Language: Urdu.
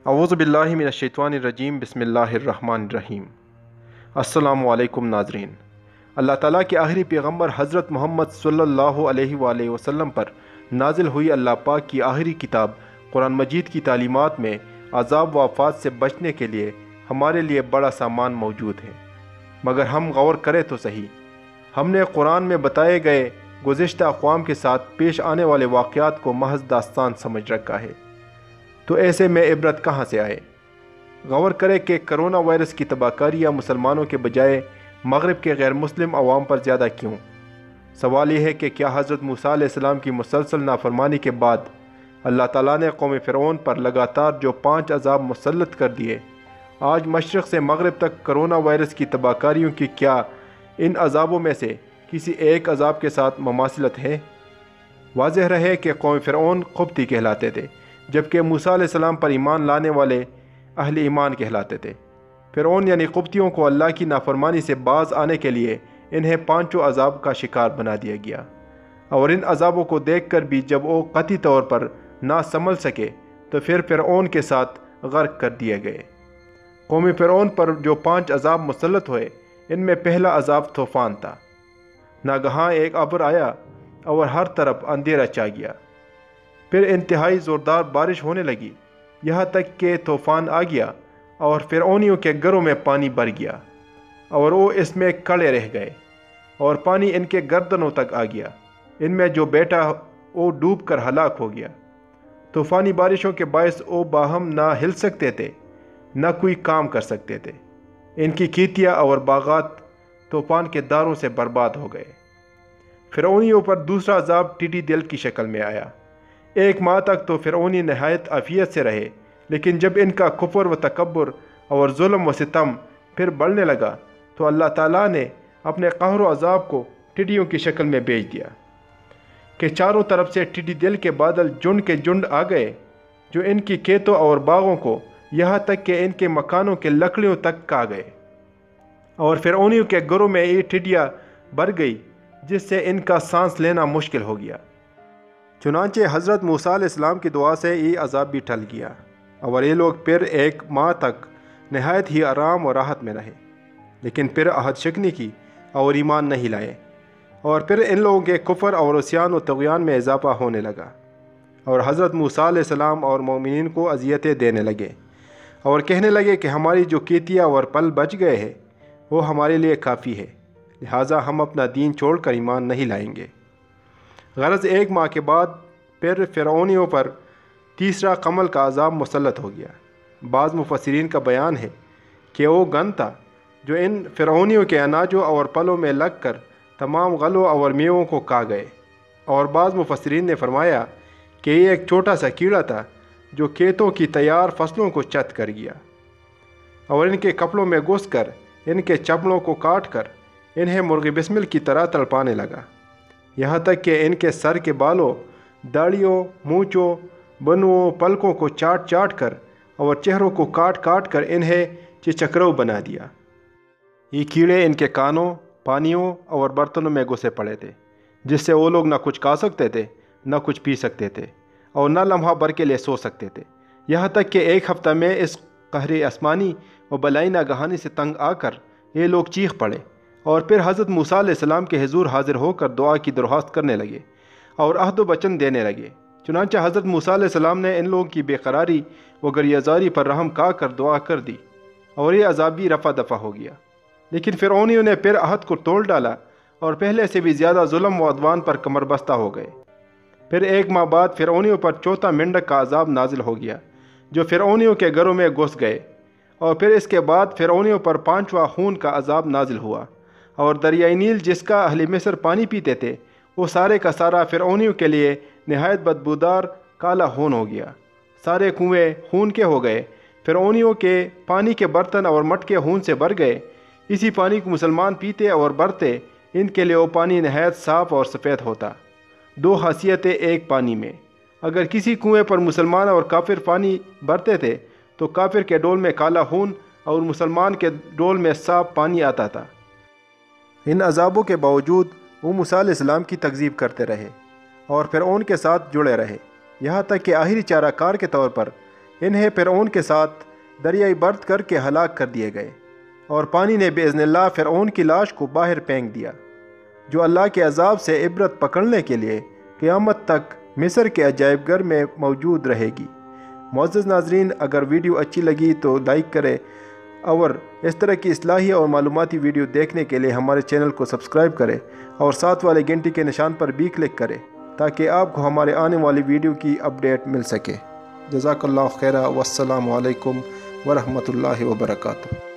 اعوذ باللہ من الشیطان الرجیم بسم اللہ الرحمن الرحیم۔ السلام علیکم ناظرین، اللہ تعالیٰ کے آخری پیغمبر حضرت محمد صلی اللہ علیہ وآلہ وسلم پر نازل ہوئی اللہ پاک کی آخری کتاب قرآن مجید کی تعلیمات میں عذاب و آفات سے بچنے کے لیے ہمارے لیے بڑا سامان موجود ہے، مگر ہم غور کریں تو صحیح۔ ہم نے قرآن میں بتائے گئے گزشتہ اقوام کے ساتھ پیش آنے والے واقعات کو محض داستان سمجھ رکھا ہے، تو ایسے میں عبرت کہاں سے آئے؟ غور کرے کہ کرونا وائرس کی تباہ کاریاں مسلمانوں کے بجائے مغرب کے غیر مسلم عوام پر زیادہ کیوں؟ سوال یہ ہے کہ کیا حضرت موسیٰ علیہ السلام کی مسلسل نافرمانی کے بعد اللہ تعالیٰ نے قوم فرعون پر لگاتار جو 5 عذاب مسلط کر دیے، آج مشرق سے مغرب تک کرونا وائرس کی تباہ کاریوں کی کیا ان عذابوں میں سے کسی ایک عذاب کے ساتھ مماثلت ہے؟ واضح رہے کہ قوم فرعون قبطی کہلاتے تھے، جبکہ موسیٰ علیہ السلام پر ایمان لانے والے اہل ایمان کہلاتے تھے۔ فرعون یعنی قبطیوں کو اللہ کی نافرمانی سے باز آنے کے لیے انہیں 5 عذاب کا شکار بنا دیا گیا، اور ان عذابوں کو دیکھ کر بھی جب وہ قطعی طور پر نہ سنبھل سکے تو پھر فرعون کے ساتھ غرق کر دیے گئے۔ قوم فرعون پر جو 5 عذاب مسلط ہوئے، ان میں پہلا عذاب طوفان تھا۔ ناگہاں ایک ابر آیا اور ہر طرف اندھیرا چھا گیا، پھر انتہائی زوردار بارش ہونے لگی، یہاں تک کہ طوفان آ گیا اور فرعونیوں کے گھروں میں پانی بھر گیا، اور وہ اس میں کھڑے رہ گئے، اور پانی ان کے گردنوں تک آ گیا۔ ان میں جو بیٹا وہ ڈوب کر ہلاک ہو گیا۔ طوفانی بارشوں کے باعث وہ باہم نہ ہل سکتے تھے، نہ کوئی کام کر سکتے تھے۔ ان کی کھیتیاں اور باغات طوفان کے داروں سے برباد ہو گئے۔ فرعونیوں پر دوسرا عذاب ٹیڈی دل کی شکل میں آیا۔ 1 ماہ تک تو فرعونی نہایت عافیت سے رہے، لیکن جب ان کا کفر و تکبر اور ظلم و ستم پھر بڑھنے لگا تو اللہ تعالیٰ نے اپنے قہر و عذاب کو ٹڈیوں کی شکل میں بھیج دیا کہ چاروں طرف سے ٹڈی دل کے بادل جھنڈ کے جھنڈ آ گئے، جو ان کی کھیتوں اور باغوں کو یہاں تک کہ ان کے مکانوں کے لکڑیوں تک کھا گئے، اور فرعونیوں کے گھروں میں یہ ٹڈیاں بھر گئی جس سے ان کا سانس لینا مشکل ہو گیا۔ چنانچہ حضرت موسیٰ علیہ السلام کی دعا سے یہ عذاب بھی ٹل گیا، اور یہ لوگ پھر 1 ماہ تک نہایت ہی آرام و راحت میں رہے، لیکن پھر عہد شکنی کی اور ایمان نہیں لائے، اور پھر ان لوگوں کے کفر اور عصیان و طغیان میں اضافہ ہونے لگا، اور حضرت موسیٰ علیہ السلام اور مومنین کو اذیتیں دینے لگے، اور کہنے لگے کہ ہماری جو کھیتیاں اور پل بچ گئے ہیں وہ ہمارے لیے کافی ہے، لہٰذا ہم اپنا دین چھوڑ کر ایمان نہیں لائیں گے۔ غرض 1 ماہ کے بعد پھر فرعونیوں پر تیسرا قمل کا عذاب مسلط ہو گیا۔ بعض مفسرین کا بیان ہے کہ وہ گند تھا جو ان فرعونیوں کے اناجوں اور پلوں میں لگ کر تمام غلوں اور میووں کو کھا گئے، اور بعض مفسرین نے فرمایا کہ یہ ایک چھوٹا سا کیڑا تھا جو کھیتوں کی تیار فصلوں کو چت کر گیا، اور ان کے کپڑوں میں گھس کر ان کے چپڑوں کو کاٹ کر انہیں مرغ بسمل کی طرح تڑپانے لگا، یہاں تک کہ ان کے سر کے بالوں، داڑھیوں، مونچھوں، بنوں، پلکوں کو چاٹ چاٹ کر اور چہروں کو کاٹ کاٹ کر انہیں چچکرو بنا دیا۔ یہ کیڑے ان کے کانوں، پانیوں اور برتنوں میں گھسے پڑے تھے، جس سے وہ لوگ نہ کچھ کھا سکتے تھے، نہ کچھ پی سکتے تھے، اور نہ لمحہ بھر کے لیے سو سکتے تھے، یہاں تک کہ 1 ہفتہ میں اس قہر آسمانی و بلائی ناگہانی سے تنگ آ کر یہ لوگ چیخ پڑے، اور پھر حضرت موسیٰ علیہ السلام کے حضور حاضر ہو کر دعا کی درخواست کرنے لگے اور عہد و وچن دینے لگے۔ چنانچہ حضرت موسیٰ علیہ السلام نے ان لوگوں کی بے قراری و گریزاری پر رحم کھا کر دعا کر دی، اور یہ عذاب بھی رفع دفع ہو گیا۔ لیکن فرعونیوں نے پھر عہد کو توڑ ڈالا اور پہلے سے بھی زیادہ ظلم و عدوان پر کمر بستہ ہو گئے۔ پھر 1 ماہ بعد فرعونیوں پر چوتھا مینڈک کا عذاب نازل ہو گیا، جو فرعونیوں کے گھروں میں گھس گئے، اور پھر اس کے بعد فرعونیوں پر 5واں خون کا عذاب نازل ہوا، اور دریائے نیل جس کا اہل مصر پانی پیتے تھے وہ سارے کا سارا فرعونیوں کے لیے نہایت بدبودار کالا خون ہو گیا۔ سارے کنویں خون کے ہو گئے، فرعونیوں کے پانی کے برتن اور مٹکے خون سے بھر گئے۔ اسی پانی کو مسلمان پیتے اور برتے، ان کے لیے وہ پانی نہایت صاف اور سفید ہوتا۔ 2 خاصیتیں ایک پانی میں۔ اگر کسی کنویں پر مسلمان اور کافر پانی بھرتے تھے تو کافر کے ڈول میں کالا خون اور مسلمان کے ڈول میں صاف پانی آتا تھا۔ ان عذابوں کے باوجود وہ موسیٰ علیہ السلام کی تکذیب کرتے رہے اور فرعون کے ساتھ جڑے رہے، یہاں تک کہ آخری چارہ کار کے طور پر انہیں فرعون کے ساتھ دریائے برد کر کے ہلاک کر دیے گئے، اور پانی نے باذن اللہ فرعون کی لاش کو باہر پھینک دیا، جو اللہ کے عذاب سے عبرت پکڑنے کے لیے قیامت تک مصر کے عجائب گھر میں موجود رہے گی۔ معزز ناظرین، اگر ویڈیو اچھی لگی تو لائک کریں، اور اس طرح کی اصلاحی اور معلوماتی ویڈیو دیکھنے کے لیے ہمارے چینل کو سبسکرائب کریں، اور ساتھ والے گھنٹی کے نشان پر بھی کلک کریں تاکہ آپ کو ہمارے آنے والی ویڈیو کی اپڈیٹ مل سکے۔ جزاک اللہ خیرہ، والسلام علیکم ورحمۃ اللہ وبرکاتہ۔